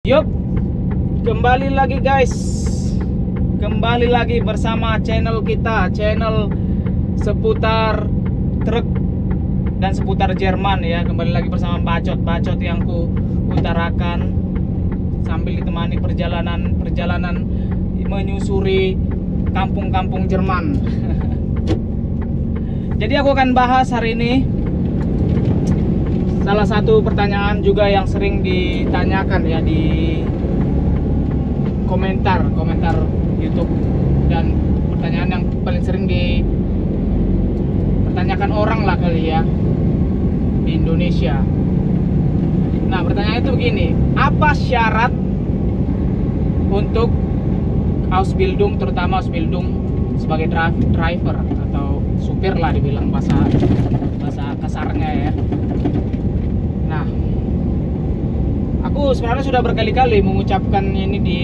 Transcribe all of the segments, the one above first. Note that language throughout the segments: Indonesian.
Yup, kembali lagi guys. Kembali lagi bersama channel kita, channel seputar truk dan seputar Jerman ya. Kembali lagi bersama bacot-bacot yang ku utarakan sambil ditemani perjalanan menyusuri kampung-kampung Jerman. Jadi aku akan bahas hari ini salah satu pertanyaan juga yang sering ditanyakan ya di komentar YouTube, dan pertanyaan yang paling sering dipertanyakan orang lah kali ya di Indonesia. Nah, pertanyaan itu begini, apa syarat untuk Ausbildung, terutama Ausbildung sebagai driver atau supir lah dibilang bahasa kasarnya ya. Nah, aku sebenarnya sudah berkali-kali mengucapkan ini di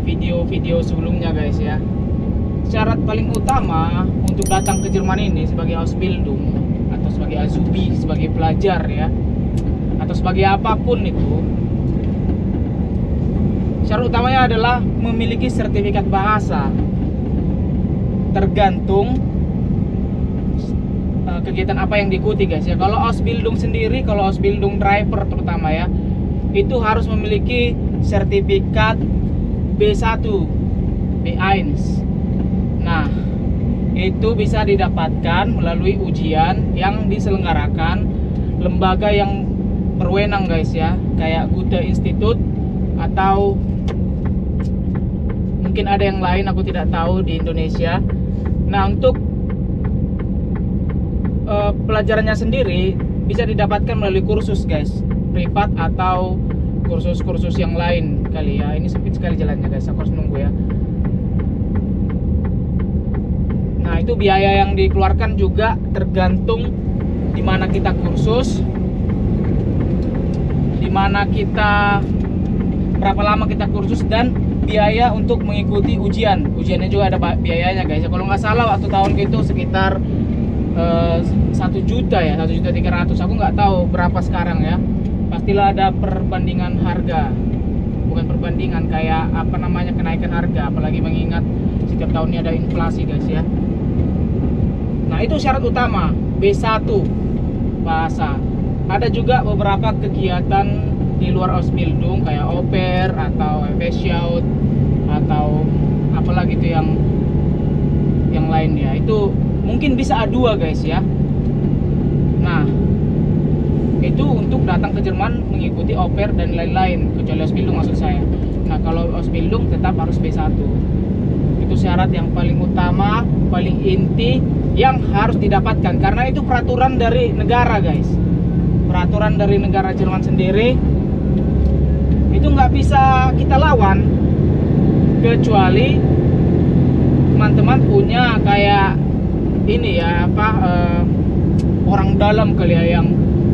video-video sebelumnya guys ya. Syarat paling utama untuk datang ke Jerman ini sebagai Ausbildung atau sebagai Azubi, sebagai pelajar ya, atau sebagai apapun itu, syarat utamanya adalah memiliki sertifikat bahasa. Tergantung kegiatan apa yang diikuti guys ya. Kalau Ausbildung sendiri, kalau Ausbildung driver terutama ya, itu harus memiliki sertifikat B1, B1. Nah, itu bisa didapatkan melalui ujian yang diselenggarakan lembaga yang berwenang guys ya, kayak Goethe Institut atau mungkin ada yang lain, aku tidak tahu di Indonesia. Nah, untuk pelajarannya sendiri bisa didapatkan melalui kursus guys, privat atau kursus-kursus yang lain kali ya. Ini sempit sekali jalannya guys, aku harus nunggu ya. Nah, itu biaya yang dikeluarkan juga tergantung di mana kita kursus, di mana kita, berapa lama kita kursus, dan biaya untuk mengikuti ujian. Ujiannya juga ada biayanya guys. Kalau nggak salah waktu tahun itu sekitar 1 juta ya, 1.300.000. Aku nggak tahu berapa sekarang ya. Pastilah ada perbandingan harga, bukan perbandingan, kayak apa namanya, kenaikan harga, apalagi mengingat setiap tahunnya ada inflasi guys ya. Nah, itu syarat utama B1 bahasa. Ada juga beberapa kegiatan di luar Ausbildung kayak au pair atau FSChout atau apalagi itu yang lain ya. Itu mungkin bisa A2 guys ya. Nah, itu untuk datang ke Jerman mengikuti au pair dan lain-lain, kecuali Ausbildung maksud saya. Nah, kalau Ausbildung tetap harus B1. Itu syarat yang paling utama, paling inti yang harus didapatkan, karena itu peraturan dari negara guys. Peraturan dari negara Jerman sendiri itu nggak bisa kita lawan, kecuali teman-teman punya kayak ini ya, orang dalam kali ya, yang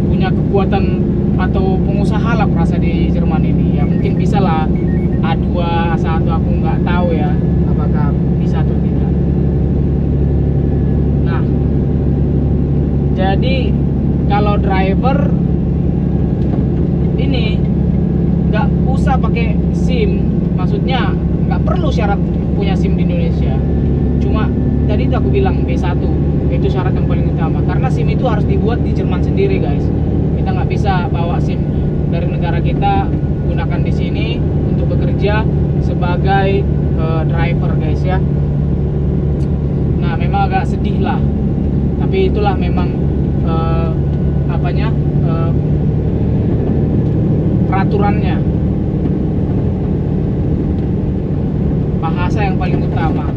punya kekuatan atau pengusaha lah perasa di Jerman ini ya. Mungkin bisa lah A2, A1, aku nggak tahu ya apakah bisa atau tidak. Nah, jadi kalau driver ini nggak usah pakai SIM, maksudnya nggak perlu syarat punya SIM di Indonesia. Cuma tadi itu aku bilang B1 itu syarat yang paling utama, karena SIM itu harus dibuat di Jerman sendiri guys. Kita nggak bisa bawa SIM dari negara kita gunakan di sini untuk bekerja sebagai driver guys ya. Nah, memang agak sedih lah, tapi itulah memang peraturannya. Bahasa yang paling utama,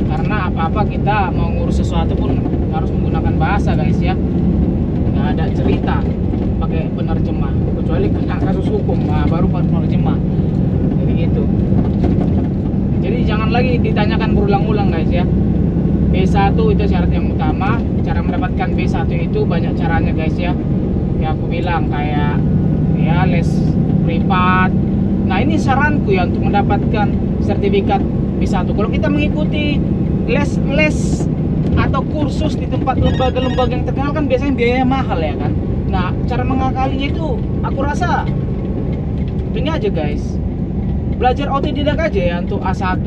karena apa-apa kita mau ngurus sesuatu pun harus menggunakan bahasa guys ya. Nggak ada cerita pakai penerjemah, kecuali kena kasus hukum, nah, baru penerjemah. Jadi gitu. Jadi jangan lagi ditanyakan berulang-ulang guys ya. B1 itu syarat yang utama. Cara mendapatkan B1 itu banyak caranya guys ya. Ya aku bilang kayak ya les privat. Nah, ini saranku ya untuk mendapatkan sertifikat B1. Kalau kita mengikuti les atau kursus di tempat lembaga-lembaga yang terkenal kan biasanya biayanya mahal ya kan. Nah, cara mengakalinya itu aku rasa Ini aja guys, belajar otodidak aja ya untuk A1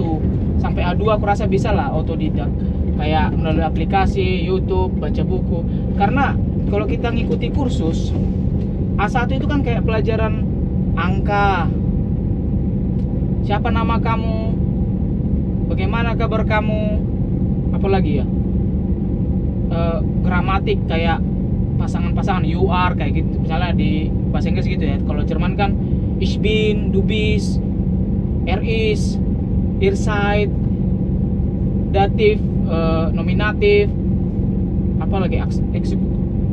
sampai A2 aku rasa bisa lah otodidak, kayak melalui aplikasi, YouTube, baca buku. Karena kalau kita ngikuti kursus A1 itu kan kayak pelajaran angka, siapa nama kamu, bagaimana kabar kamu, apalagi ya, gramatik kayak pasangan-pasangan, you are kayak gitu misalnya di bahasa Inggris gitu ya. Kalau Jerman kan ich bin, du bist, er ist, ihr seid, datif, nominatif, apalagi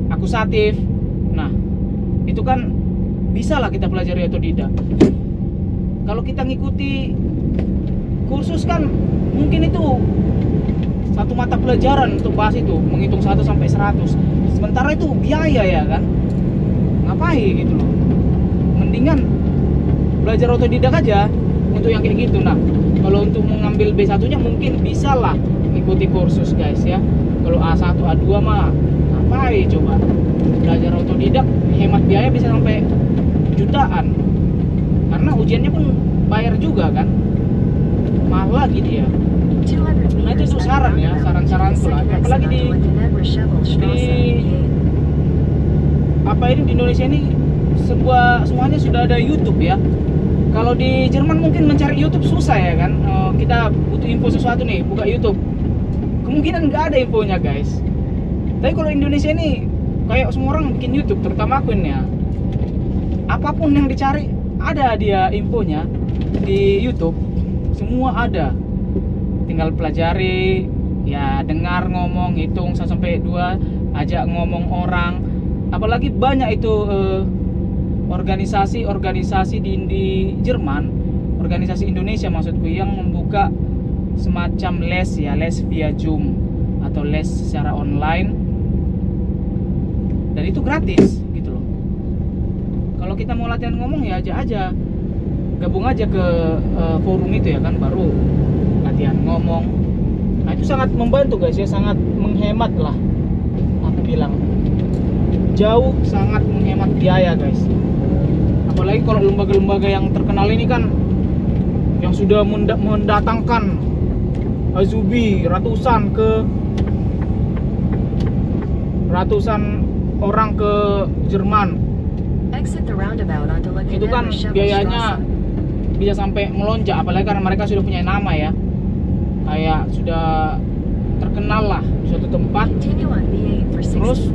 akusatif. Nah itu kan bisa lah kita pelajari otodidak. Kalau kita ngikuti kursus kan mungkin itu satu mata pelajaran untuk bahas itu, menghitung 1 sampai 100. Sementara itu biaya ya kan, ngapain gitu loh. Mendingan belajar otodidak aja untuk yang kayak gitu. Nah kalau untuk mengambil B1 nya mungkin bisa lah mengikuti kursus guys ya. Kalau A1, A2 mah ngapain coba belajar otodidak, hemat biaya bisa sampai jutaan, karena ujiannya pun bayar juga kan, mahal lagi dia. Nah itu tuh saran ya, saran-saran lah. Apalagi di apa ini di Indonesia ini semuanya sudah ada YouTube ya. Kalau di Jerman mungkin mencari YouTube susah ya kan. Kita butuh info sesuatu nih, buka YouTube, kemungkinan nggak ada infonya guys. Tapi kalau Indonesia ini kayak semua orang bikin YouTube, terutama aku ini ya. Apapun yang dicari ada dia infonya di YouTube, semua ada. Tinggal pelajari ya, dengar ngomong, hitung 1 sampai 2, ajak ngomong orang. Apalagi banyak itu organisasi di Jerman, organisasi Indonesia maksudku, yang membuka semacam les ya, les via Zoom atau les secara online, dan itu gratis gitu loh. Kalau kita mau latihan ngomong ya ajak aja, gabung aja ke forum itu ya kan, baru latihan ngomong. Nah itu sangat membantu guys ya, sangat menghemat lah, aku bilang jauh sangat menghemat biaya guys. Apalagi kalau lembaga-lembaga yang terkenal ini kan, yang sudah mendatangkan Azubi ratusan orang ke Jerman, itu kan biayanya bisa sampai melonjak. Apalagi karena mereka sudah punya nama ya, kayak sudah terkenal lah di suatu tempat, terus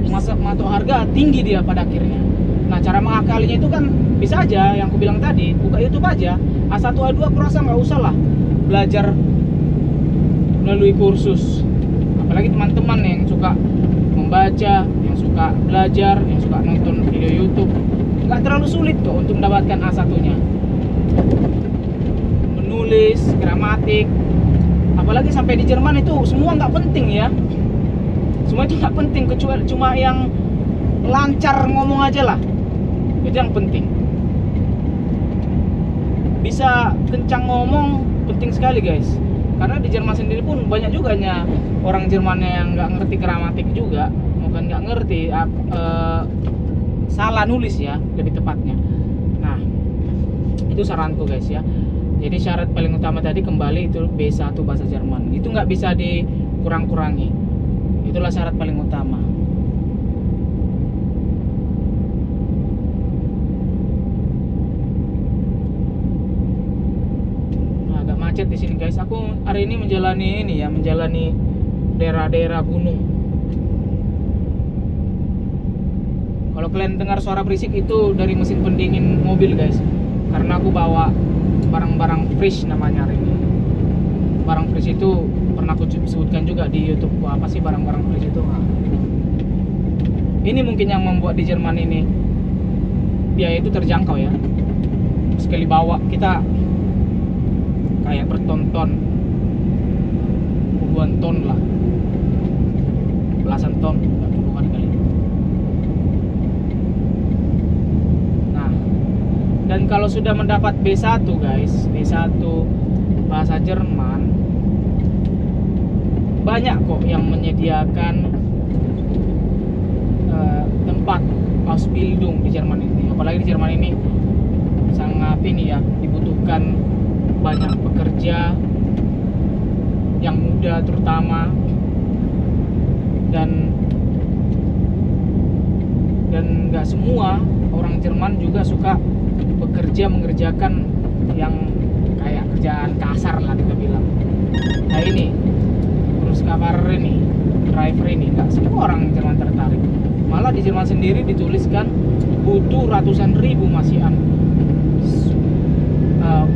masuk harga tinggi dia pada akhirnya. Nah cara mengakalinya itu kan bisa aja yang aku bilang tadi, buka YouTube aja. A1 A2 aku rasa nggak usah lah belajar melalui kursus. Apalagi teman-teman yang suka membaca, yang suka belajar, yang suka nonton video YouTube, nggak terlalu sulit kok untuk mendapatkan A1 nya. Menulis, gramatik, apalagi sampai di Jerman itu semua nggak penting ya, semua itu nggak penting, kecuali cuma yang lancar ngomong aja lah, itu yang penting. Bisa kencang ngomong penting sekali guys, karena di Jerman sendiri pun banyak juga orang Jermannya yang nggak ngerti gramatik juga, bukan nggak ngerti, salah nulis ya lebih tepatnya. Nah itu saranku guys ya. Jadi syarat paling utama tadi kembali itu B1 bahasa Jerman, itu nggak bisa dikurang-kurangi, itulah syarat paling utama. Nah, agak macet di sini guys. Aku hari ini menjalani daerah-daerah gunung. Kalau kalian dengar suara berisik itu dari mesin pendingin mobil guys, karena aku bawa barang-barang fridge namanya hari ini. Barang fridge itu pernah aku sebutkan juga di YouTube. Apa sih barang-barang fridge itu? Nah, ini mungkin yang membuat di Jerman ini biaya itu terjangkau ya. Sekali bawa kita kayak berton-ton, puluhan ton lah, belasan ton, puluhan kali. Dan kalau sudah mendapat B1 guys, B1 bahasa Jerman, banyak kok yang menyediakan tempat Ausbildung di Jerman ini. Apalagi di Jerman ini sangat ini ya, dibutuhkan banyak pekerja yang muda terutama, dan nggak semua orang Jerman juga suka mengerjakan yang kayak kerjaan kasar lah kita bilang. Nah ini terus kabar ini, driver ini, nggak semua orang Jerman tertarik. Malah di Jerman sendiri dituliskan butuh ratusan ribu masihan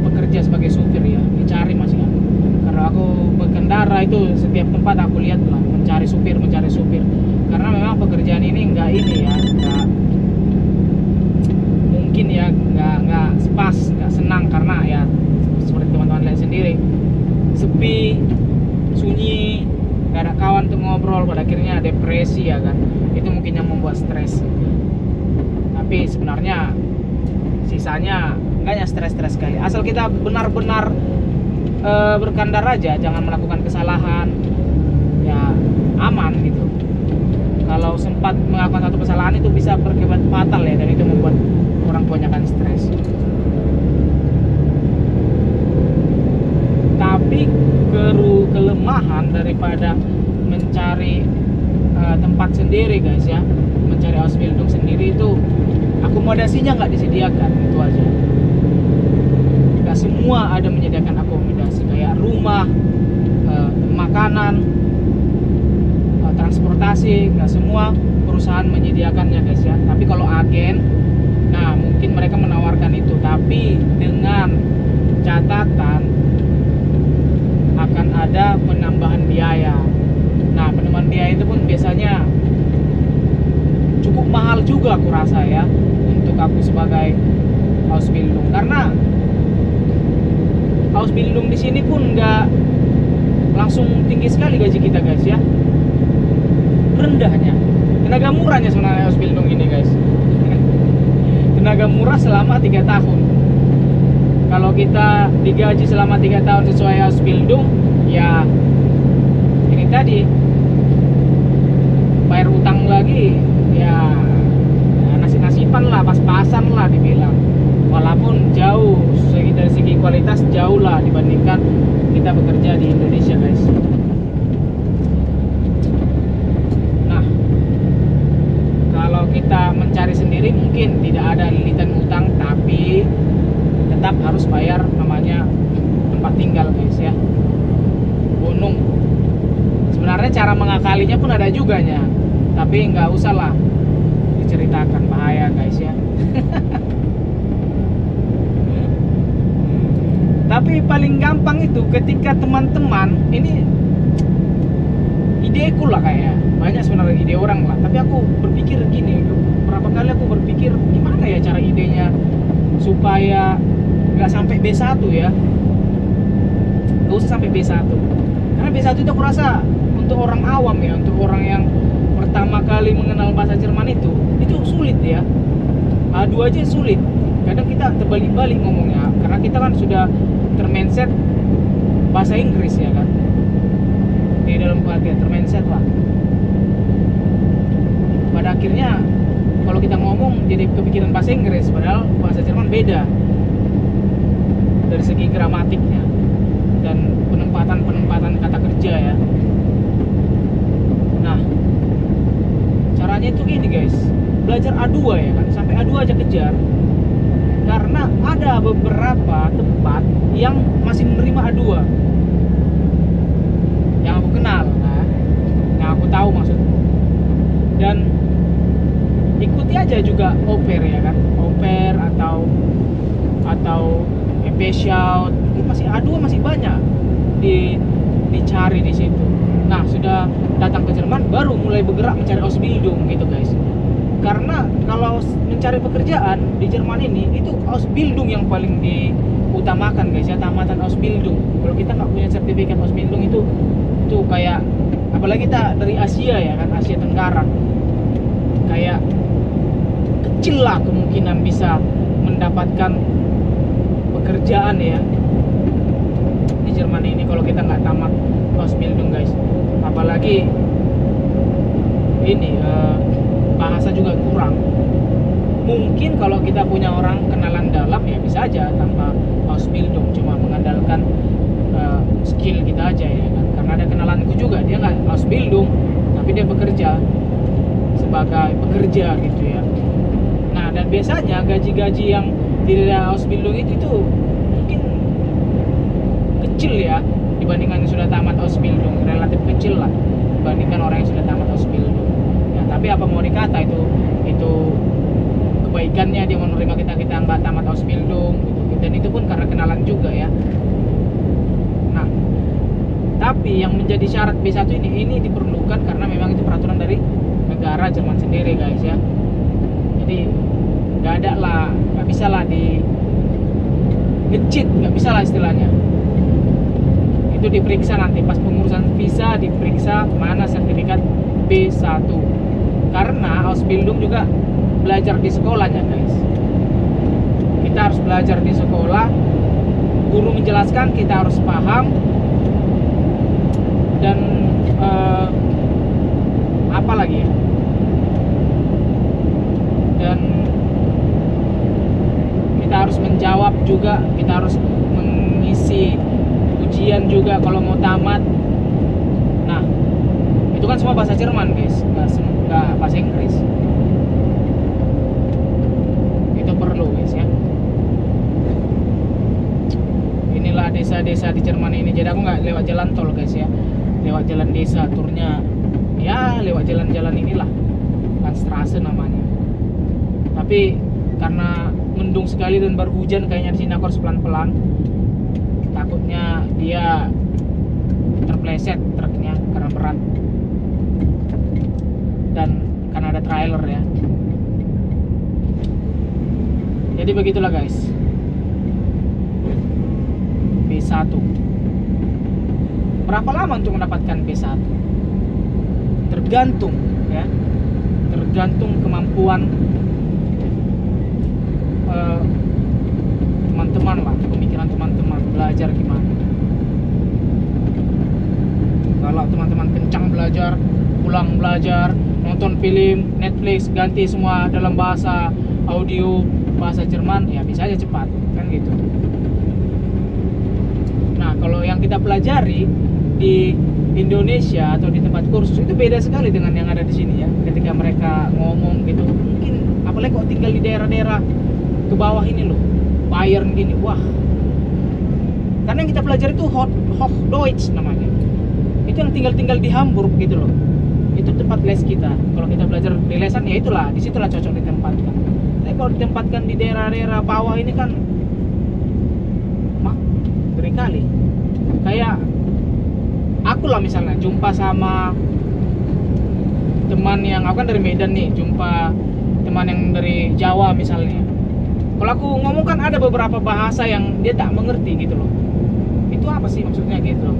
pekerja sebagai supir ya, dicari masihan. Karena aku berkendara itu setiap tempat aku lihat lah mencari supir. Karena memang pekerjaan ini nggak mungkin ya nggak pas, nggak senang, karena ya seperti teman-teman lihat sendiri, sepi, sunyi, nggak ada kawan untuk ngobrol, pada akhirnya depresi ya kan. Itu mungkin yang membuat stres. Tapi sebenarnya sisanya enggaknya stres-stres sekali, asal kita benar-benar berkendara aja, jangan melakukan kesalahan, ya aman gitu. Kalau sempat melakukan satu kesalahan itu bisa berakibat fatal ya, dan itu membuat orang kebanyakan stres. Tapi kelemahan daripada mencari tempat sendiri guys ya, mencari Ausbildung sendiri itu akomodasinya nggak disediakan, itu aja. Nggak semua ada menyediakan akomodasi kayak rumah, makanan, transportasi, nggak semua perusahaan menyediakannya guys ya. Tapi kalau agen, nah mungkin mereka menawarkan itu, tapi dengan catatan akan ada penambahan biaya. Nah penambahan biaya itu pun biasanya cukup mahal juga aku rasa ya, untuk aku sebagai Ausbildung. Karena Ausbildung di sini pun nggak langsung tinggi sekali gaji kita guys ya, rendahnya. Tenaga murahnya sebenarnya Ausbildung ini guys. Tenaga murah selama 3 tahun. Kalau kita digaji selama 3 tahun sesuai Ausbildung, ya ini tadi bayar utang lagi ya, nasib-nasiban lah, pas-pasan lah dibilang. Walaupun jauh dari segi kualitas, jauh lah dibandingkan kita bekerja di Indonesia guys. Nah kalau kita mencari sendiri mungkin tidak ada lilitan utang, tapi tetap harus bayar namanya tempat tinggal guys ya, gunung. Sebenarnya cara mengakalinya pun ada juganya, tapi nggak usah lah diceritakan, bahaya guys ya. Tapi paling gampang itu ketika teman-teman ini, ideku lah kayak banyak sebenarnya ide orang lah, tapi aku berpikir gini, berapa kali aku berpikir gimana ya cara idenya supaya nggak sampai B1 ya, nggak usah sampai B1, karena B1 itu aku rasa untuk orang awam ya, untuk orang yang pertama kali mengenal bahasa Jerman itu sulit ya. A2 aja sulit, kadang kita terbalik-balik ngomongnya, karena kita kan sudah termindset bahasa Inggris ya kan, di dalam keluarga termindset lah. Pada akhirnya kalau kita ngomong jadi kepikiran bahasa Inggris, padahal bahasa Jerman beda dari segi gramatiknya dan penempatan kata kerja ya. Nah caranya itu gini guys, belajar A2 ya kan, sampai A2 aja kejar. Karena ada beberapa tempat yang masih menerima A2 yang aku kenal, yang aku tahu maksudku. Dan ikuti aja juga au pair ya kan, au pair atau EP shout, masih A2 masih banyak dicari di situ. Nah sudah datang ke Jerman baru mulai bergerak mencari Ausbildung gitu guys. Karena kalau mencari pekerjaan di Jerman ini itu Ausbildung yang paling diutamakan guys ya, tamatan Ausbildung. Kalau kita nggak punya sertifikat Ausbildung itu kayak, apalagi kita dari Asia ya kan, Asia Tenggara, kayak kecil lah kemungkinan bisa mendapatkan pekerjaan ya di Jerman ini kalau kita nggak tamat Ausbildung guys. Apalagi ini bahasa juga kurang. Mungkin kalau kita punya orang kenalan dalam ya bisa aja tanpa Ausbildung, cuma mengandalkan skill kita aja ya kan. Karena ada kenalanku juga, dia nggak Ausbildung tapi dia bekerja sebagai pekerja gitu ya. Nah, dan biasanya gaji-gaji yang tidak ada Ausbildung itu mungkin kecil ya dibandingkan yang sudah tamat Ausbildung, relatif kecil lah dibandingkan orang yang sudah tamat Ausbildung ya. Tapi apa mau dikata, itu kebaikannya dia menerima kita nggak tamat Ausbildung gitu. Dan itu pun karena kenalan juga ya. Nah, tapi yang menjadi syarat B1 ini diperlukan karena memang itu peraturan dari negara Jerman sendiri guys ya. Jadi nggak bisa lah di ngecit, nggak bisa lah istilahnya. Itu diperiksa nanti pas pengurusan visa, diperiksa mana sertifikat B1. Karena Ausbildung juga belajar di sekolahnya guys. Kita harus belajar di sekolah, guru menjelaskan kita harus paham, dan apa lagi ya, dan kita harus menjawab juga, kita harus mengisi ujian juga kalau mau tamat. Nah, itu kan semua bahasa Jerman guys, nggak bahasa Inggris. Itu perlu guys ya. Inilah desa-desa di Jerman ini. Jadi aku nggak lewat jalan tol guys ya, lewat jalan desa, turnya ya lewat jalan-jalan inilah, Landstraße namanya. Tapi karena mendung sekali dan baru hujan, kayaknya di sini aku harus pelan-pelan. Takutnya dia terpleset truknya karena berat, dan karena ada trailer ya. Jadi begitulah guys, B1. Berapa lama untuk mendapatkan B1? Tergantung ya, tergantung kemampuan teman-teman lah, pemikiran teman-teman belajar gimana. Kalau teman-teman kencang belajar, pulang belajar, nonton film Netflix, ganti semua dalam bahasa audio bahasa Jerman, ya bisa aja cepat kan gitu. Nah, kalau yang kita pelajari di Indonesia atau di tempat kursus itu beda sekali dengan yang ada di sini ya. Ketika mereka ngomong gitu, mungkin apalagi kok tinggal di daerah-daerah ke bawah ini loh, Bayern gini, wah. Karena yang kita pelajari itu Hochdeutsch namanya. Itu yang tinggal di Hamburg gitu loh. Itu tempat les kita. Kalau kita belajar di lesan ya itulah, disitulah cocok ditempatkan. Tapi kalau ditempatkan di daerah-daerah bawah ini kan ngeri kali. Kayak aku lah misalnya jumpa sama teman yang, aku kan dari Medan nih, jumpa teman yang dari Jawa misalnya. Kalau aku ngomong kan ada beberapa bahasa yang dia tak mengerti gitu loh. Itu apa sih maksudnya gitu loh.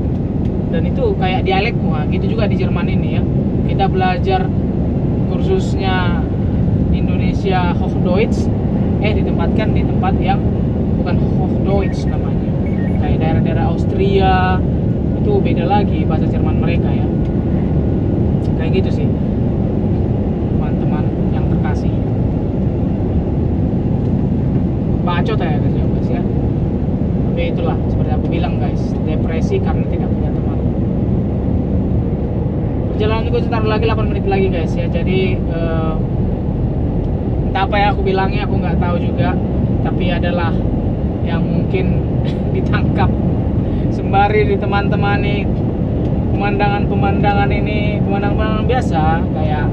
Dan itu kayak dialek, wah gitu juga di Jerman ini ya. Kita belajar kursusnya Indonesia Hochdeutsch, ditempatkan di tempat yang bukan Hochdeutsch namanya. Kayak daerah-daerah Austria, itu beda lagi bahasa Jerman mereka ya. Kayak gitu sih teman-teman yang terkasih. Bacot ya guys ya. Tapi itulah seperti aku bilang guys, depresi karena tidak punya teman. Perjalanan itu sebentar lagi 8 menit lagi guys ya. Jadi entah apa ya aku bilangnya, aku nggak tahu juga. Tapi adalah yang mungkin ditangkap sembari di teman-teman nih, pemandangan ini pemandangan biasa kayak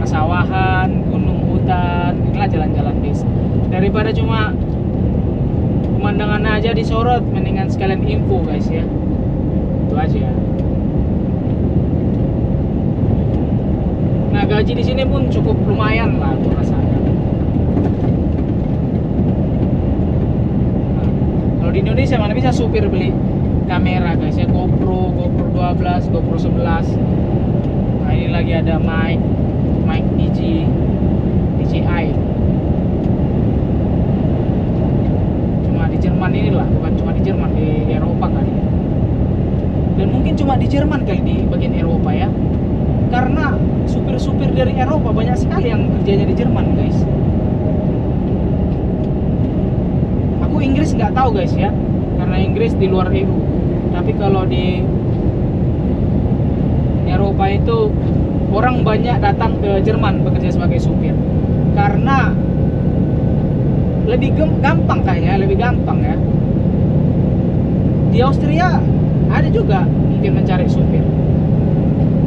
persawahan, gunung, hutan. Inilah jalan-jalan desa. Daripada cuma pemandangan aja disorot, mendingan sekalian info guys ya. Itu aja. Nah, gaji di sini pun cukup lumayan lah aku rasakan. Nah, kalau di Indonesia mana bisa supir beli kamera guys ya, GoPro 12, GoPro 11. Nah, ini lagi ada mic DJI. Cuma di Jerman inilah, bukan cuma di Jerman, di Eropa kali. Dan mungkin cuma di Jerman kali, di bagian Eropa ya. Karena supir-supir dari Eropa banyak sekali yang kerjanya di Jerman guys. Inggris nggak tahu guys ya, karena Inggris di luar EU. Tapi kalau di Eropa itu orang banyak datang ke Jerman bekerja sebagai supir karena lebih gampang kayaknya, lebih gampang ya. Di Austria ada juga mungkin mencari supir.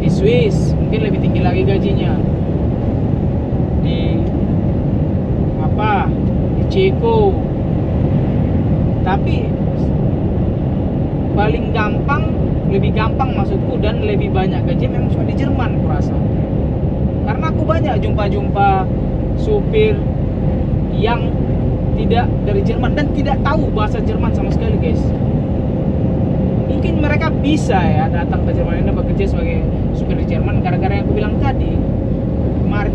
Di Swiss mungkin lebih tinggi lagi gajinya. Di di Ceko. Tapi paling gampang, lebih gampang maksudku, dan lebih banyak gaji memang cuma di Jerman kurasa. Karena aku banyak jumpa supir yang tidak dari Jerman dan tidak tahu bahasa Jerman sama sekali guys. Mungkin mereka bisa ya datang ke Jerman ini bekerja sebagai supir di Jerman gara-gara yang aku bilang tadi, kemarin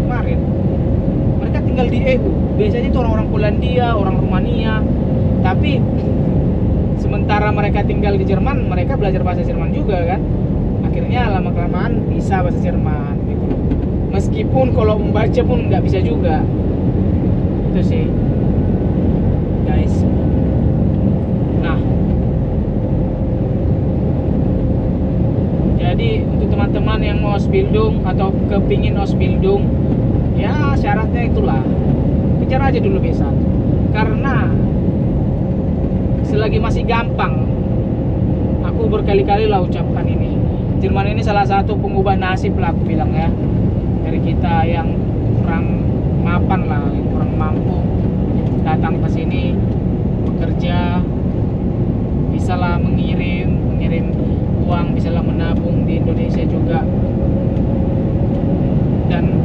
mereka tinggal di EU. Biasanya itu orang-orang Polandia, orang Rumania. Tapi sementara mereka tinggal di Jerman, mereka belajar bahasa Jerman juga kan. Akhirnya lama-kelamaan bisa bahasa Jerman gitu. Meskipun kalau membaca pun nggak bisa juga. Itu sih guys. Nah, jadi untuk teman-teman yang mau Ausbildung atau kepingin Ausbildung, ya syaratnya itulah, kejar aja dulu B1. Karena selagi masih gampang, aku berkali-kali lah ucapkan ini, Jerman ini salah satu pengubah nasib lah aku bilang ya. Dari kita yang kurang mapan lah, yang kurang mampu, datang ke sini bekerja, bisalah mengirim uang, bisalah menabung di Indonesia juga. Dan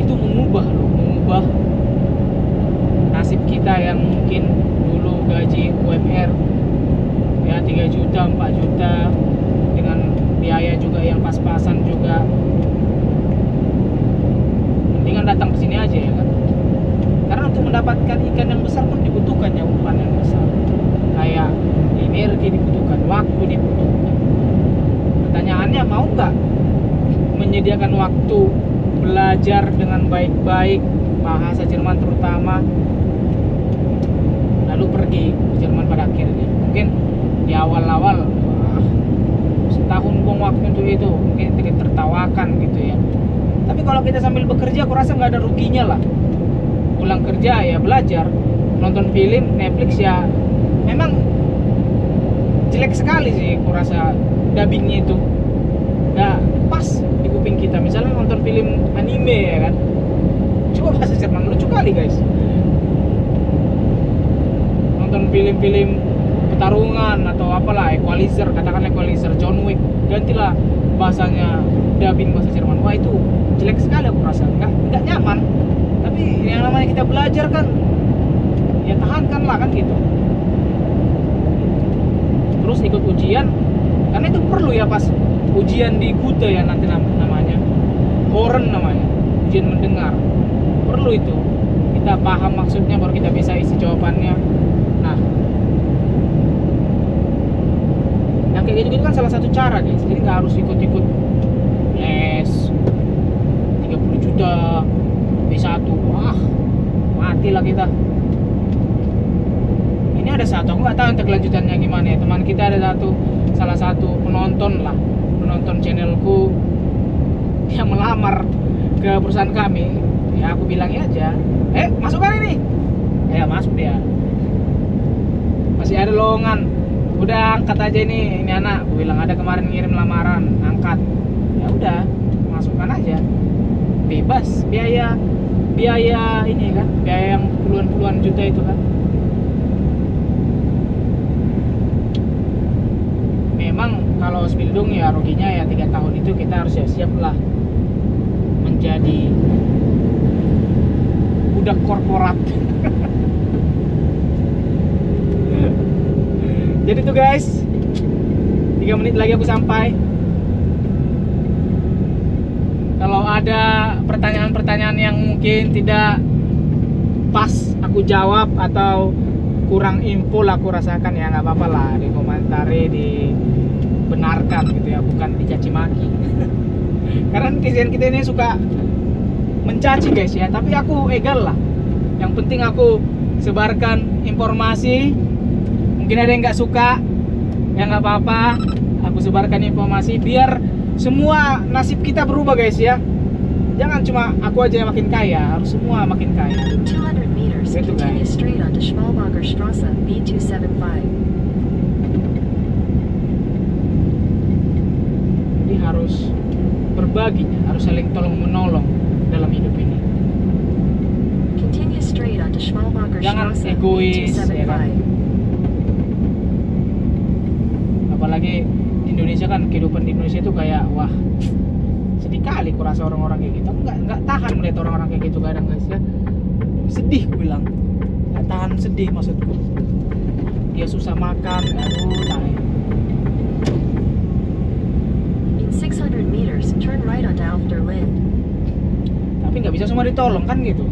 itu mengubah nasib kita yang mungkin dulu gaji UMR ya 3 juta, 4 juta dengan biaya juga yang pas-pasan juga. Mendingan datang ke sini aja ya kan. Karena untuk mendapatkan ikan yang besar pun dibutuhkan ya umpan yang besar. Kayak energi dibutuhkan, waktu dibutuhkan. Pertanyaannya, mau nggak menyediakan waktu belajar dengan baik-baik bahasa Jerman terutama, lalu pergi ke Jerman pada akhirnya. Mungkin di awal-awal setahun buang waktu untuk itu mungkin tertawakan gitu ya. Tapi kalau kita sambil bekerja, aku rasa nggak ada ruginya lah. Pulang kerja ya belajar, nonton film Netflix ya. Memang jelek sekali sih aku rasa dubbingnya itu, nggak pas di kuping kita. Misalnya nonton film anime ya kan, coba bahasa Jerman lucu kali guys. Nonton film-film pertarungan atau apalah, Equalizer, katakan Equalizer, John Wick, gantilah bahasanya dubbing bahasa Jerman. Wah itu jelek sekali aku rasa, nggak nyaman. Tapi yang namanya kita belajar kan, ya tahankanlah kan gitu. Terus ikut ujian, karena itu perlu ya pas ujian di Gute ya nanti namanya, Horen namanya, ujian mendengar. Perlu itu, kita paham maksudnya baru kita bisa isi jawabannya. Nah, yang kayak gitu kan salah satu cara guys. Jadi nggak harus ikut-ikut les 30 juta B1. Wah, matilah kita. Ini ada satu, aku nggak tahu untuk kelanjutannya gimana ya. Teman kita ada salah satu penonton channelku yang melamar ke perusahaan kami. Ya aku bilangnya aja, masuk kali nih. Ya masuk dia. Masih ada lowongan. Udah angkat aja ini anak. Aku bilang ada kemarin ngirim lamaran, angkat. Ya udah, masukkan aja. Bebas biaya ini kan, biaya yang puluhan juta itu kan. Memang kalau Ausbildung ya ruginya ya 3 tahun itu kita harus siap-siap lah menjadi budak korporat. Jadi tuh guys, 3 menit lagi aku sampai. Kalau ada pertanyaan-pertanyaan yang mungkin tidak pas aku jawab atau kurang info lah aku rasakan, ya nggak apa-apa lah, dikomentari, dibenarkan gitu ya, bukan dicaci maki. Karena netizen kita ini suka mencaci guys ya, tapi aku egal lah. Yang penting aku sebarkan informasi. Mungkin ada yang nggak suka, ya nggak apa-apa. Aku sebarkan informasi biar semua nasib kita berubah guys ya. Jangan cuma aku aja yang makin kaya, harus semua makin kaya. 200 meters, Gitu, continue guys. straight onto Schmalbacher Straße, B275. Jadi harus berbagi, harus saling tolong menolong dalam hidup ini. Continue straight onto Schmalbacher Jangan Straße, egois, ya B275. kan? Apalagi di Indonesia kan, kehidupan di Indonesia itu kayak wah, sedih kali kurasa orang-orang kayak gitu. Aku nggak tahan melihat orang-orang kayak gitu kadang guys ya. Sedih aku bilang, nggak tahan sedih maksudku. Dia susah makan, aduh tai. In 600 meters, turn right onto Afterlind. Tapi nggak bisa semua ditolong kan gitu.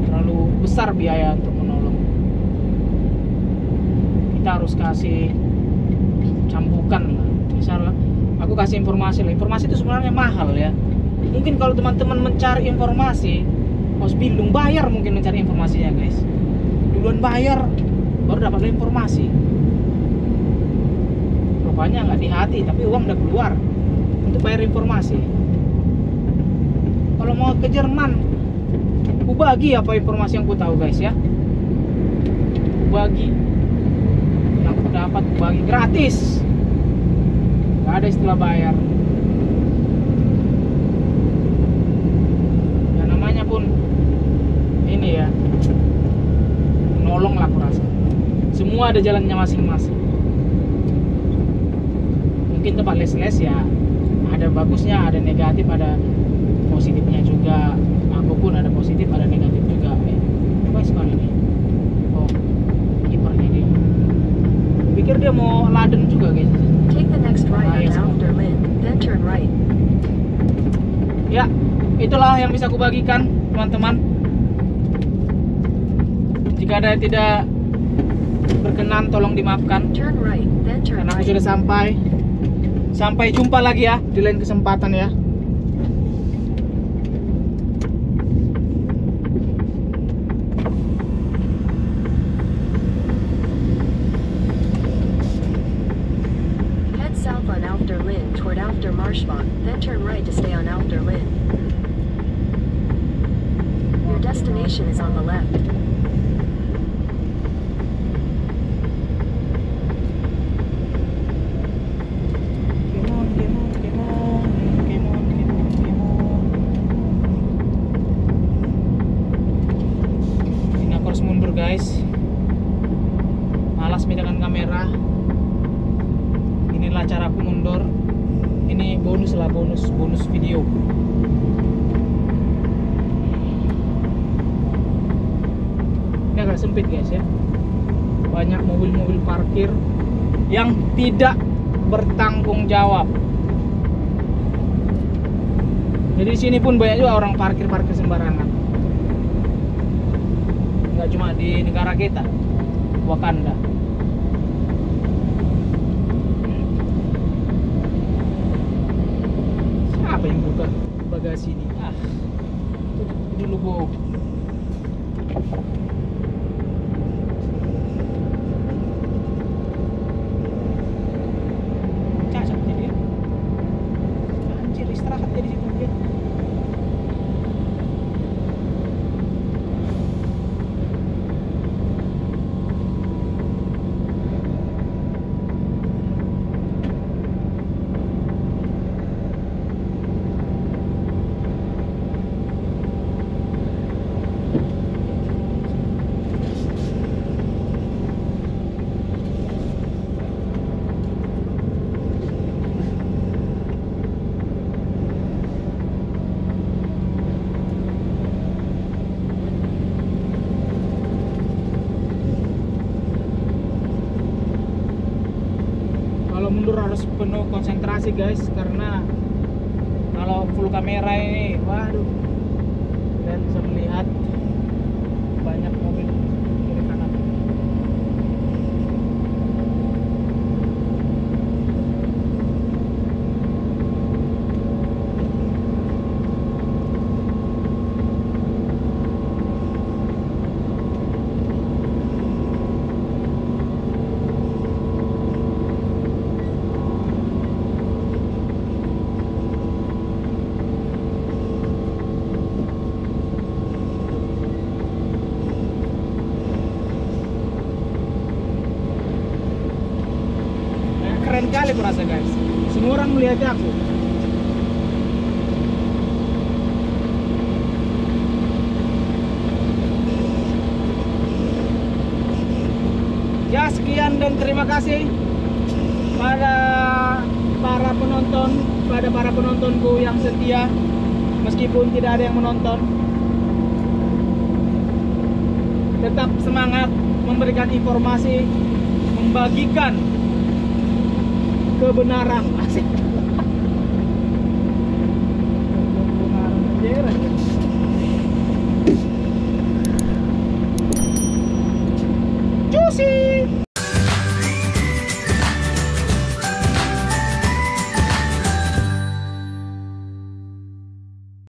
Terlalu besar biaya untuk menolong. Kita harus kasih cambukan lah. Misalnya aku kasih informasi lah. Informasi itu sebenarnya mahal ya. Mungkin kalau teman-teman mencari informasi, harus bindung bayar mungkin mencari informasinya guys. Duluan bayar, baru dapat informasi. Rupanya nggak di hati, tapi uang udah keluar untuk bayar informasi. Kalau mau ke Jerman, aku bagi apa informasi yang ku tahu guys ya. Ku bagi yang aku dapat, ku bagi gratis. Nggak ada istilah bayar. Ya namanya pun ini ya, menolong lah aku rasa. Semua ada jalannya masing-masing. Mungkin tempat les-les ya ada bagusnya, ada negatif, ada positifnya juga. Aku pun ada positif, ada negatif juga. Apa sekali nih? Oh, kipernya dia. Pikir dia mau laden juga guys. Take the next right Bahaya onto sama. Afterlind, then turn right. Ya, itulah yang bisa aku bagikan teman-teman. Jika ada yang tidak berkenan tolong dimaafkan. Turn right, then turn Karena aku right. sudah sampai. Sampai jumpa lagi ya di lain kesempatan ya. Head south on Afterlind toward Aftermarschbach, then turn right to stay on Afterlind. Your destination is on the left. Ini aku harus mundur guys. Malas megang kamera. Inilah caraku mundur. Ini bonus lah, bonus video. Ini agak sempit guys ya. Banyak mobil-mobil parkir yang tidak bertanggung jawab. Jadi di sini pun banyak juga orang parkir sembarangan. Nggak cuma di negara kita, Wakanda. Siapa yang buka bagasi ini? Tutup dulu bu. Cacat jadi. Anjir, istirahat jadi situ dia. Kalau mundur harus penuh konsentrasi guys, karena kalau full kamera ini, waduh, dan bisa melihat banyak mobil kiri kanan. sekali kurasa guys. Semua orang melihat aku. Ya sekian dan terima kasih pada para penontonku yang setia meskipun tidak ada yang menonton. Tetap semangat memberikan informasi, membagikan kebenaran. Asik. Juicy.